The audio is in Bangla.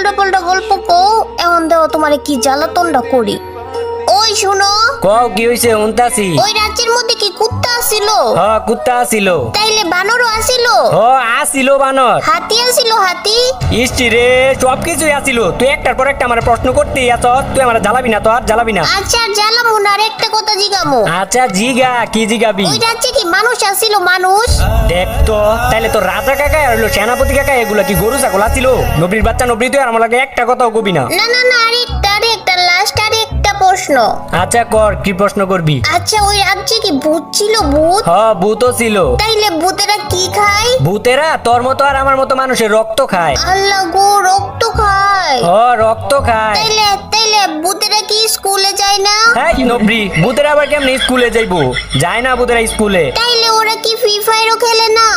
উল্টো পাল্টা গল্প কও, এখন দেও তোমারে কি জ্বালাতনটা করি। ওই শুনো, কও কি হইছে? উনতাছি। ওই রাজ্যের মধ্যে কি কুত্তা আসিল? কুত্তা আসিল। তাইলে বানরও আসিল? আসিল বানর। হাতি আসিল? হাতি? ইষ্টি রে, সবকিছুই আসিল। তুই একটার পর একটা আমার প্রশ্ন করতেই আছ। তুই আমার জ্বালাবি না, তো আর জ্বালাবি না। আচ্ছা জ্বালামু না, আর একটা কথা জিগামু। আচ্ছা জিগা, কি জিগাবি? ওই রাজ্যে কি মানুষ আসিল? মানুষ? দেখ তো, তাইলে তো রাজা কাকা আর হলো সেনাপতি কাকা এগুলা কি গরু ছাগল আসিল? নবীর বাচ্চা নবী, তুই আর আমার লাগে একটা কথাও কবি না। না না না, আরেকটা লাস্ট আরেকটা প্রশ্ন। আচ্ছা কর, কি প্রশ্ন করবি? আচ্ছা ওই রাজ্যে কি ভূত ছিল? ভূত? ভূতও ছিল। তাইলে ভূতেরা কি খায়? ভূতেরা তোর মতো আর আমার মতো মানুষের রক্ত খায়। আল্লাহ গো, রক্ত খায়? রক্ত খায়। তাইলে তাইলে ভূতেরা কি স্কুলে যায় না? হ্যাঁ নবী, ভূতেরা আবার কেমনে স্কুলে যাইবো? যায় না ভূতেরা স্কুলে। তাইলে ওরা কি ফ্রি ফায়ারও খেলে না?